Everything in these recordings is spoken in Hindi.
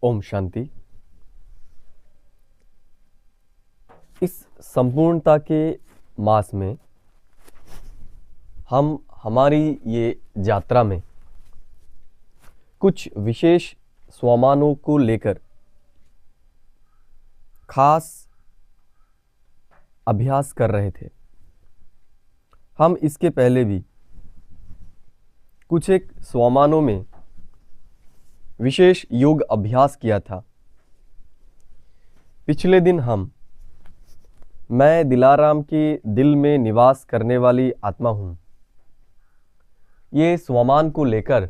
ओम शांति। इस संपूर्णता के मास में हम हमारी ये यात्रा में कुछ विशेष स्वमानों को लेकर खास अभ्यास कर रहे थे। हम इसके पहले भी कुछ एक स्वमानों में विशेष योग अभ्यास किया था। पिछले दिन मैं दिलाराम के दिल में निवास करने वाली आत्मा हूँ, ये स्वमान को लेकर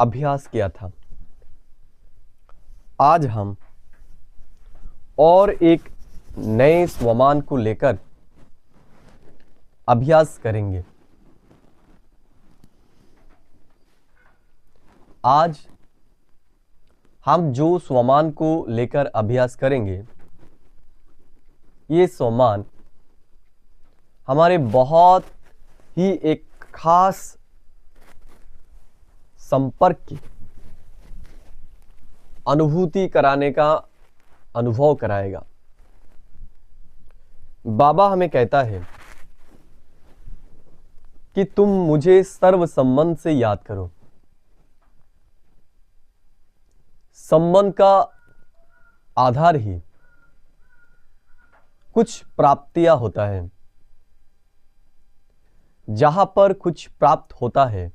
अभ्यास किया था। आज हम और एक नए स्वमान को लेकर अभ्यास करेंगे। आज हम जो स्वमान को लेकर अभ्यास करेंगे, ये स्वमान हमारे बहुत ही एक खास संपर्क की अनुभूति कराने का अनुभव कराएगा। बाबा हमें कहता है कि तुम मुझे सर्व संबंध से याद करो। संबंध का आधार ही कुछ प्राप्तियां होता है। जहां पर कुछ प्राप्त होता है,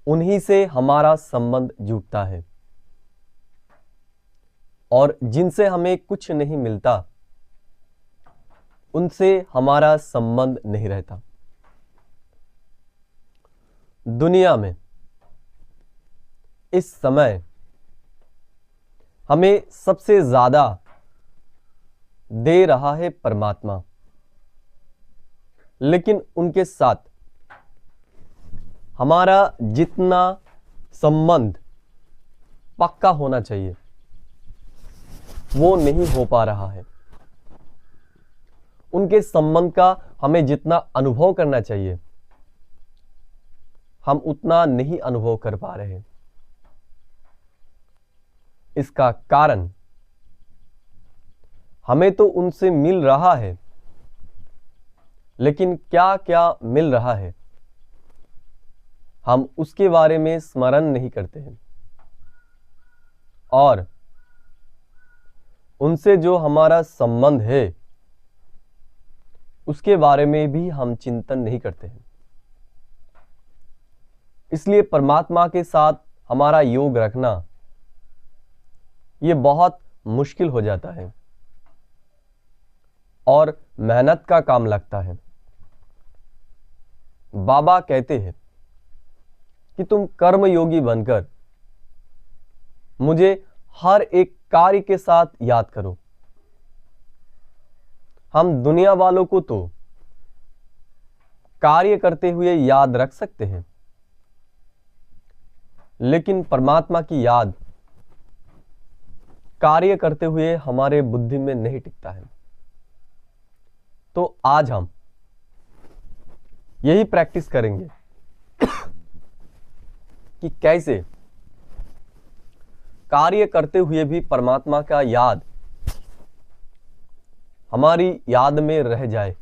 उन्हीं से हमारा संबंध जुड़ता है, और जिनसे हमें कुछ नहीं मिलता, उनसे हमारा संबंध नहीं रहता। दुनिया में इस समय हमें सबसे ज्यादा दे रहा है परमात्मा, लेकिन उनके साथ हमारा जितना संबंध पक्का होना चाहिए, वो नहीं हो पा रहा है। उनके संबंध का हमें जितना अनुभव करना चाहिए, हम उतना नहीं अनुभव कर पा रहे हैं। इसका कारण हमें तो उनसे मिल रहा है, लेकिन क्या क्या मिल रहा है, हम उसके बारे में स्मरण नहीं करते हैं। और उनसे जो हमारा संबंध है, उसके बारे में भी हम चिंतन नहीं करते हैं। इसलिए परमात्मा के साथ हमारा योग रखना ये बहुत मुश्किल हो जाता है और मेहनत का काम लगता है। बाबा कहते हैं कि तुम कर्मयोगी बनकर मुझे हर एक कार्य के साथ याद करो। हम दुनिया वालों को तो कार्य करते हुए याद रख सकते हैं, लेकिन परमात्मा की याद कार्य करते हुए हमारे बुद्धि में नहीं टिकता है। तो आज हम यही प्रैक्टिस करेंगे कि कैसे कार्य करते हुए भी परमात्मा का याद हमारी याद में रह जाए,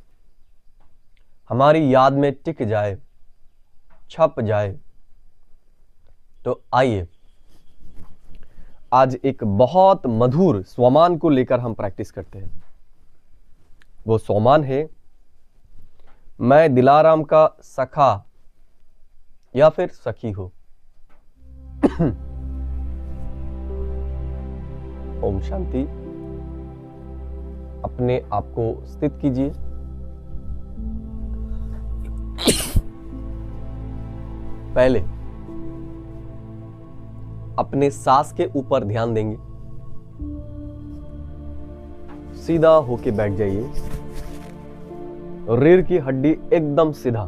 हमारी याद में टिक जाए, छप जाए। तो आइए आज एक बहुत मधुर स्वमान को लेकर हम प्रैक्टिस करते हैं। वो स्वमान है, मैं दिलाराम का सखा या फिर सखी हो। ओम शांति। अपने आप को स्थित कीजिए। पहले अपने सांस के ऊपर ध्यान देंगे। सीधा होके बैठ जाइए। रीढ़ की हड्डी एकदम सीधा,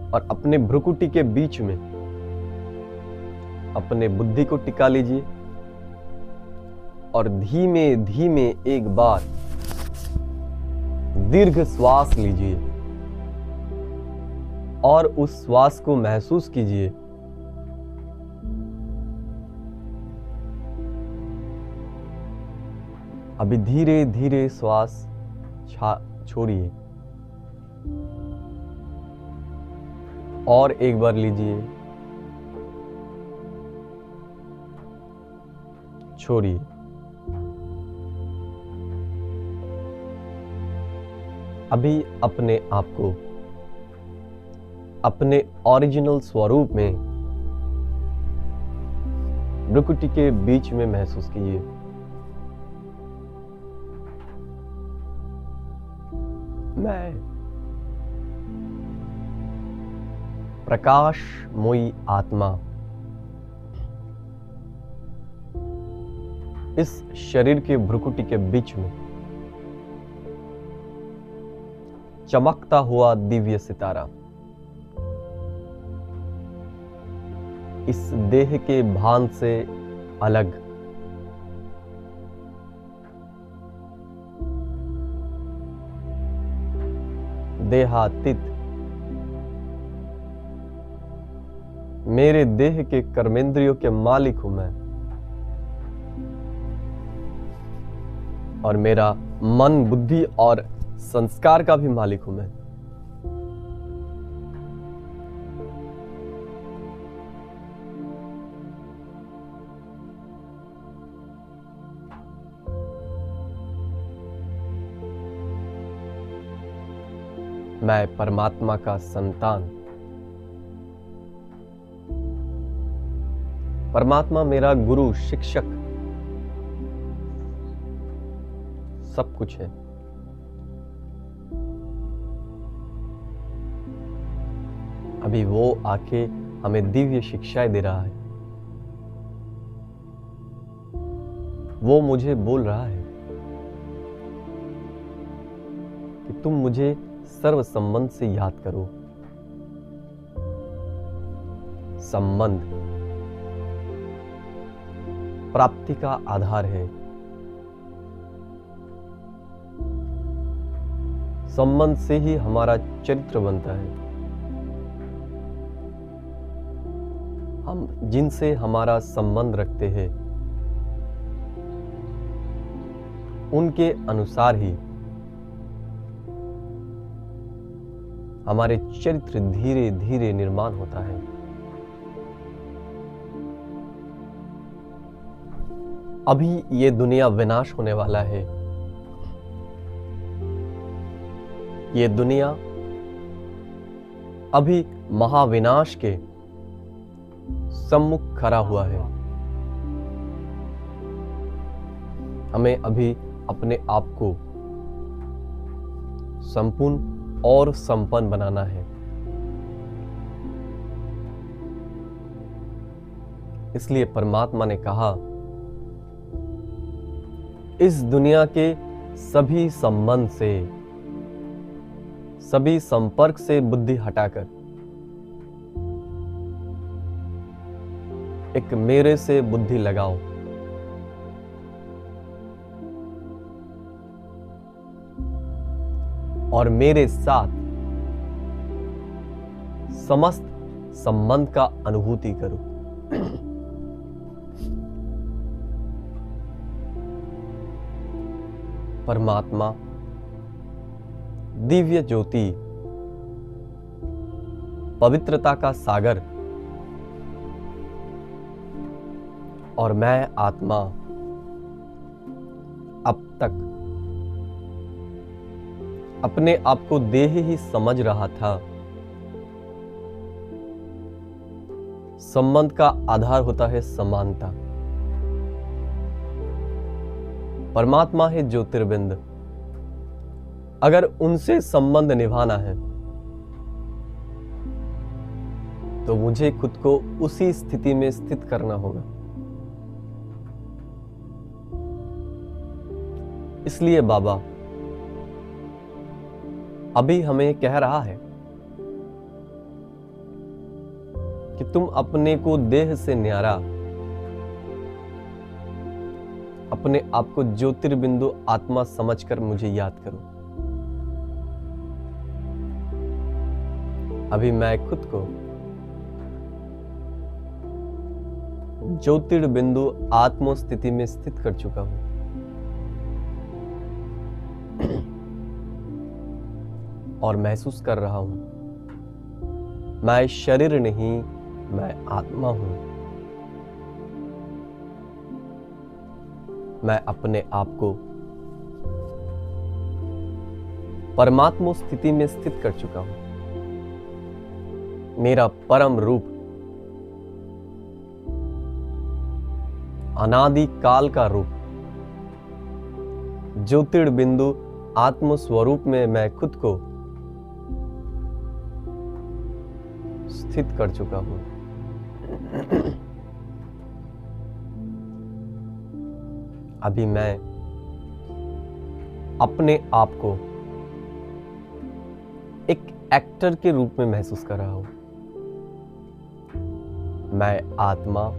और अपने भ्रुकुटी के बीच में अपने बुद्धि को टिका लीजिए और धीमे धीमे एक बार दीर्घ श्वास लीजिए। और उस श्वास को महसूस कीजिए। अभी धीरे धीरे श्वास छोड़िए और एक बार लीजिए, छोड़िए। अभी अपने आप को अपने ओरिजिनल स्वरूप में भ्रुकुटी के बीच में महसूस कीजिए। मैं प्रकाशमयी आत्मा इस शरीर के भ्रुकुटी के बीच में चमकता हुआ दिव्य सितारा, इस देह के भान से अलग, देहातीत, मेरे देह के कर्मेंद्रियों के मालिक हूं मैं, और मेरा मन, बुद्धि और संस्कार का भी मालिक हूं मैं। मैं परमात्मा का संतान, परमात्मा मेरा गुरु, शिक्षक, सब कुछ है। अभी वो आके हमें दिव्य शिक्षाएं दे रहा है। वो मुझे बोल रहा है कि तुम मुझे सर्व संबंध से याद करो। संबंध प्राप्ति का आधार है। संबंध से ही हमारा चरित्र बनता है। हम जिनसे हमारा संबंध रखते हैं उनके अनुसार ही हमारे चरित्र धीरे धीरे निर्माण होता है। अभी ये दुनिया विनाश होने वाला है। ये दुनिया अभी महाविनाश के सम्मुख खड़ा हुआ है। हमें अभी अपने आप को संपूर्ण और संपन्न बनाना है। इसलिए परमात्मा ने कहा, इस दुनिया के सभी संबंध से, सभी संपर्क से बुद्धि हटाकर एक मेरे से बुद्धि लगाओ। और मेरे साथ समस्त संबंध का अनुभूति करो। परमात्मा दिव्य ज्योति, पवित्रता का सागर, और मैं आत्मा अब तक अपने आप को देह ही समझ रहा था। संबंध का आधार होता है समानता। परमात्मा है ज्योतिर्बिंद। अगर उनसे संबंध निभाना है तो मुझे खुद को उसी स्थिति में स्थित करना होगा। इसलिए बाबा अभी हमें कह रहा है कि तुम अपने को देह से न्यारा, अपने आप को ज्योतिर्बिंदु आत्मा समझकर मुझे याद करो। अभी मैं खुद को ज्योतिर्बिंदु आत्म स्थिति में स्थित कर चुका हूं। और महसूस कर रहा हूं, मैं शरीर नहीं, मैं आत्मा हूं। मैं अपने आप को परमात्मा स्थिति में स्थित कर चुका हूं। मेरा परम रूप अनादि काल का रूप ज्योतिर्बिंदु आत्म स्वरूप में मैं खुद को स्थित कर चुका हूं। अभी मैं अपने आप को एक एक्टर के रूप में महसूस कर रहा हूं। मैं आत्मा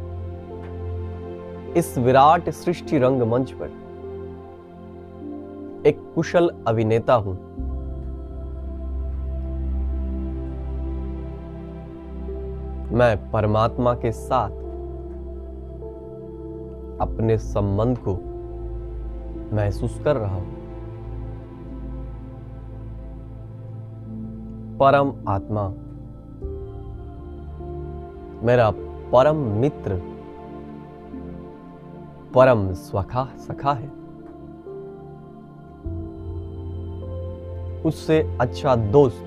इस विराट सृष्टि रंगमंच पर एक कुशल अभिनेता हूं। मैं परमात्मा के साथ अपने संबंध को महसूस कर रहा हूं। परम आत्मा मेरा परम मित्र, परम सखा है। उससे अच्छा दोस्त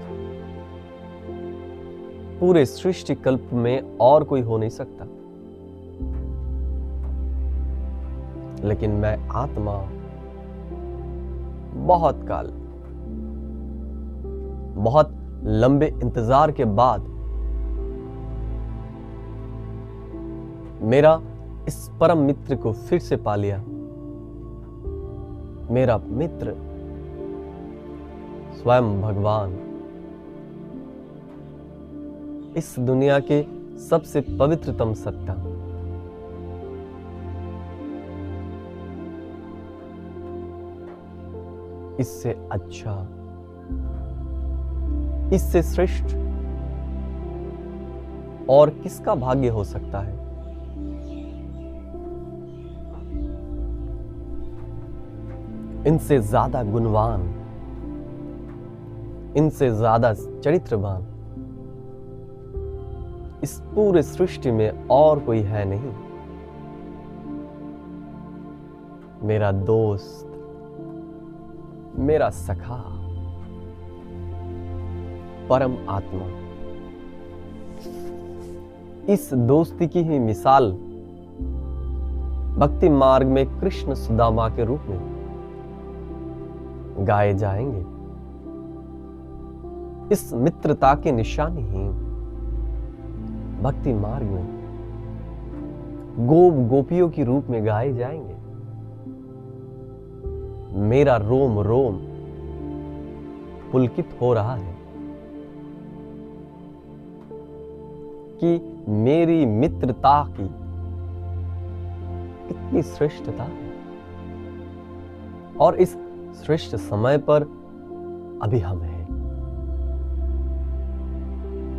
पूरे सृष्टि कल्प में और कोई हो नहीं सकता। लेकिन मैं आत्मा बहुत काल, बहुत लंबे इंतजार के बाद मेरा इस परम मित्र को फिर से पा लिया। मेरा मित्र स्वयं भगवान, इस दुनिया के सबसे पवित्रतम सत्ता, इससे अच्छा, इससे श्रेष्ठ और किसका भाग्य हो सकता है? इनसे ज्यादा गुणवान, इनसे ज्यादा चरित्रवान इस पूरे सृष्टि में और कोई है नहीं। मेरा दोस्त, मेरा सखा, परम आत्मा। इस दोस्ती की ही मिसाल भक्ति मार्ग में कृष्ण सुदामा के रूप में गाए जाएंगे। इस मित्रता के निशानी ही भक्ति मार्ग में गोपियों के रूप में गाए जाएंगे। मेरा रोम रोम पुलकित हो रहा है कि मेरी मित्रता की कितनी श्रेष्ठता है। और इस श्रेष्ठ समय पर अभी हम हैं।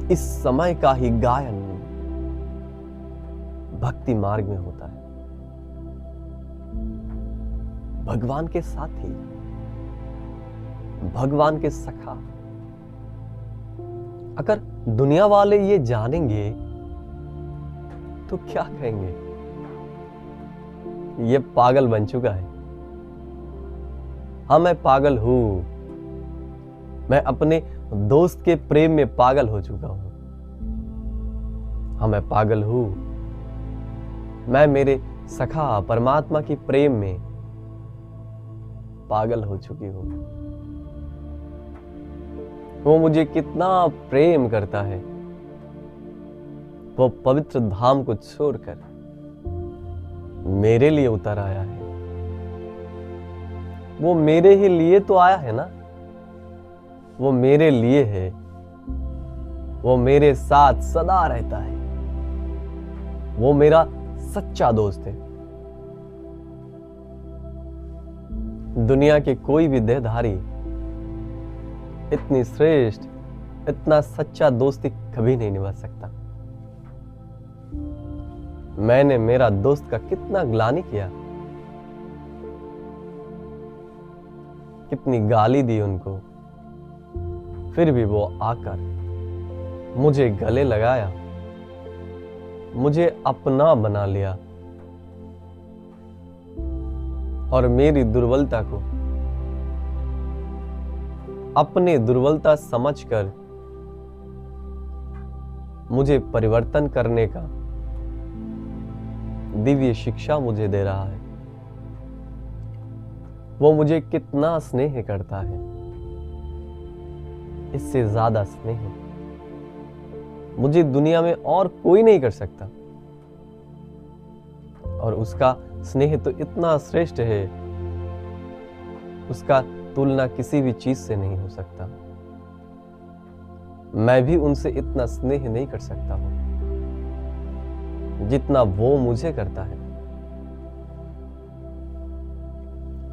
इस समय का ही गायन भक्ति मार्ग में होता है, भगवान के साथी, भगवान के सखा। अगर दुनिया वाले ये जानेंगे तो क्या कहेंगे? ये पागल बन चुका है। हाँ, मैं पागल हूं। मैं अपने दोस्त के प्रेम में पागल हो चुका हूं। हाँ, मैं पागल हूं। मैं मेरे सखा परमात्मा की प्रेम में पागल हो चुकी हूं। वो मुझे कितना प्रेम करता है। वो पवित्र धाम को छोड़कर मेरे लिए उतर आया है। वो मेरे ही लिए तो आया है ना। वो मेरे लिए है। वो मेरे साथ सदा रहता है। वो मेरा सच्चा दोस्त है। दुनिया के कोई भी देहधारी इतनी श्रेष्ठ इतना सच्चा दोस्ती कभी नहीं निभा सकता। मैंने मेरा दोस्त का कितना ग्लानि किया, कितनी गाली दी उनको, फिर भी वो आकर मुझे गले लगाया, मुझे अपना बना लिया और मेरी दुर्बलता को अपनी दुर्बलता समझकर मुझे परिवर्तन करने का दिव्य शिक्षा मुझे दे रहा है। वो मुझे कितना स्नेह करता है, इससे ज्यादा स्नेह मुझे दुनिया में और कोई नहीं कर सकता। और उसका स्नेह तो इतना श्रेष्ठ है, उसका तुलना किसी भी चीज से नहीं हो सकता। मैं भी उनसे इतना स्नेह नहीं कर सकता हूं जितना वो मुझे करता है।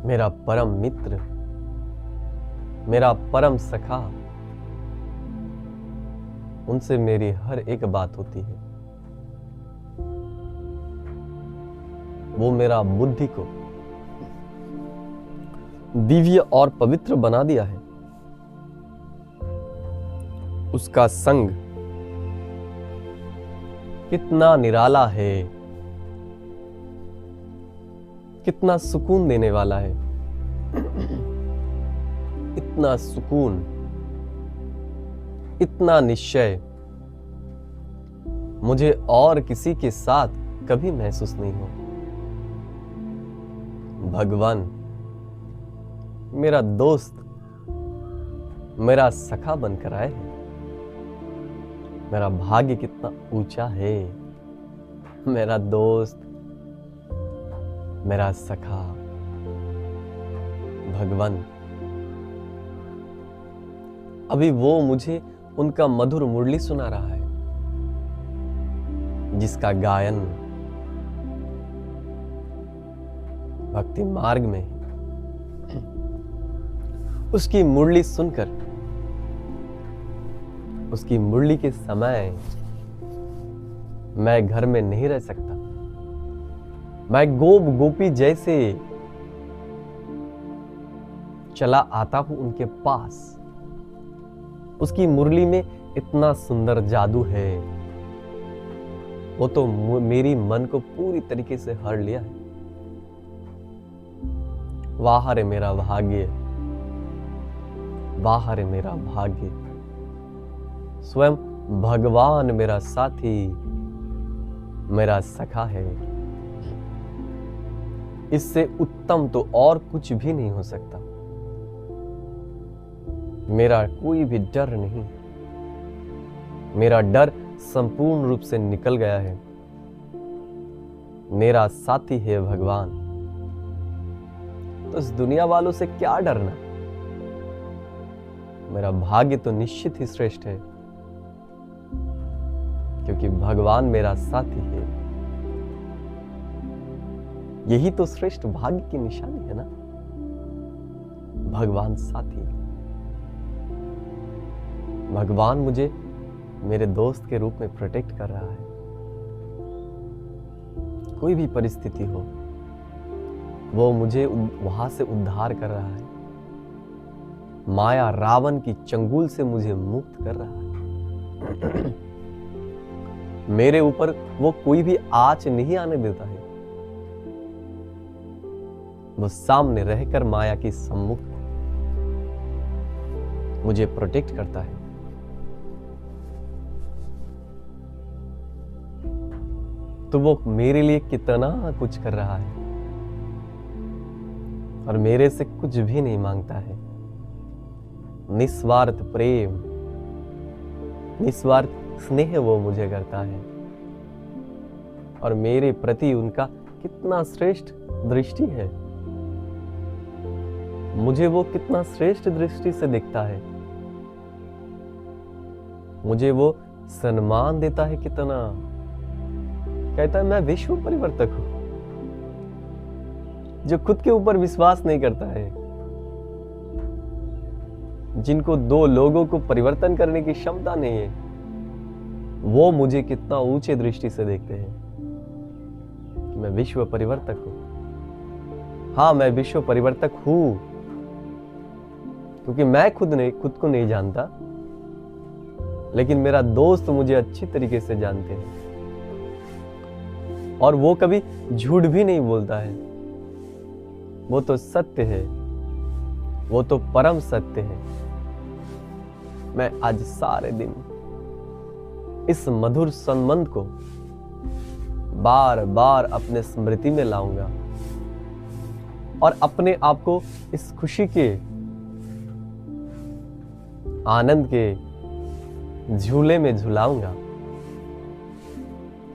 मेरा परम मित्र, मेरा परम सखा, उनसे मेरी हर एक बात होती है। वो मेरा बुद्धि को दिव्य और पवित्र बना दिया है। उसका संग कितना निराला है, कितना सुकून देने वाला है। इतना सुकून, इतना निश्चय मुझे और किसी के साथ कभी महसूस नहीं हो। भगवान मेरा दोस्त, मेरा सखा बनकर आए हैं। मेरा भाग्य कितना ऊंचा है, मेरा दोस्त, मेरा सखा भगवान। अभी वो मुझे उनका मधुर मुरली सुना रहा है, जिसका गायन भक्ति मार्ग में है। उसकी मुरली सुनकर, उसकी मुरली के समय मैं घर में नहीं रह सकता। मैं गोप गोपी जैसे चला आता हूं उनके पास। उसकी मुरली में इतना सुंदर जादू है, वो तो मेरी मन को पूरी तरीके से हर लिया है। वाह रे मेरा भाग्य, वाह रे मेरा भाग्य। स्वयं भगवान मेरा साथी, मेरा सखा है। इससे उत्तम तो और कुछ भी नहीं हो सकता। मेरा कोई भी डर नहीं, मेरा डर संपूर्ण रूप से निकल गया है। मेरा साथी है भगवान, तो इस दुनिया वालों से क्या डरना। मेरा भाग्य तो निश्चित ही श्रेष्ठ है, क्योंकि भगवान मेरा साथी है। यही तो श्रेष्ठ भाग्य की निशानी है ना, भगवान साथी। भगवान मुझे मेरे दोस्त के रूप में प्रोटेक्ट कर रहा है। कोई भी परिस्थिति हो, वो मुझे वहां से उद्धार कर रहा है। माया रावण की चंगुल से मुझे मुक्त कर रहा है। मेरे ऊपर वो कोई भी आँच नहीं आने देता है। वो सामने रहकर माया की सम्मुख मुझे प्रोटेक्ट करता है। तो वो मेरे लिए कितना कुछ कर रहा है और मेरे से कुछ भी नहीं मांगता है। निस्वार्थ प्रेम, निस्वार्थ स्नेह वो मुझे करता है। और मेरे प्रति उनका कितना श्रेष्ठ दृष्टि है। मुझे वो कितना श्रेष्ठ दृष्टि से देखता है। मुझे वो सम्मान देता है कितना। कहता है मैं विश्व परिवर्तक हूं। जो खुद के ऊपर विश्वास नहीं करता है, जिनको दो लोगों को परिवर्तन करने की क्षमता नहीं है, वो मुझे कितना ऊंचे दृष्टि से देखते हैं कि मैं विश्व परिवर्तक हूं। हाँ, मैं विश्व परिवर्तक हूं, क्योंकि मैं खुद को नहीं जानता, लेकिन मेरा दोस्त मुझे अच्छी तरीके से जानते हैं और वो कभी झूठ भी नहीं बोलता है। वो तो सत्य है, वो तो परम सत्य है। मैं आज सारे दिन इस मधुर संबंध को बार बार अपने स्मृति में लाऊंगा और अपने आप को इस खुशी के, आनंद के झूले में झुलाऊंगा।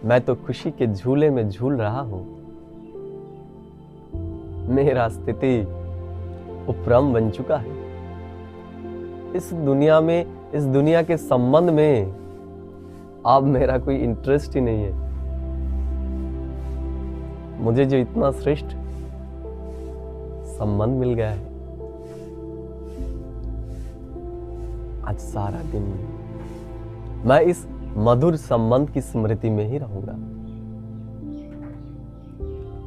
मैं तो खुशी के झूले में झूल रहा हूं। मेरा स्थिति उपरम बन चुका है। इस दुनिया में, इस दुनिया के संबंध में अब मेरा कोई इंटरेस्ट ही नहीं है। मुझे जो इतना श्रेष्ठ संबंध मिल गया है, आज सारा दिन मैं इस मधुर संबंध की स्मृति में ही रहूंगा।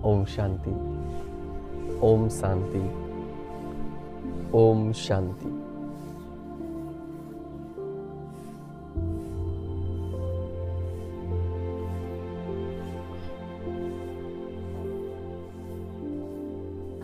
ओम शांति, ओम शांति, ओम शांति।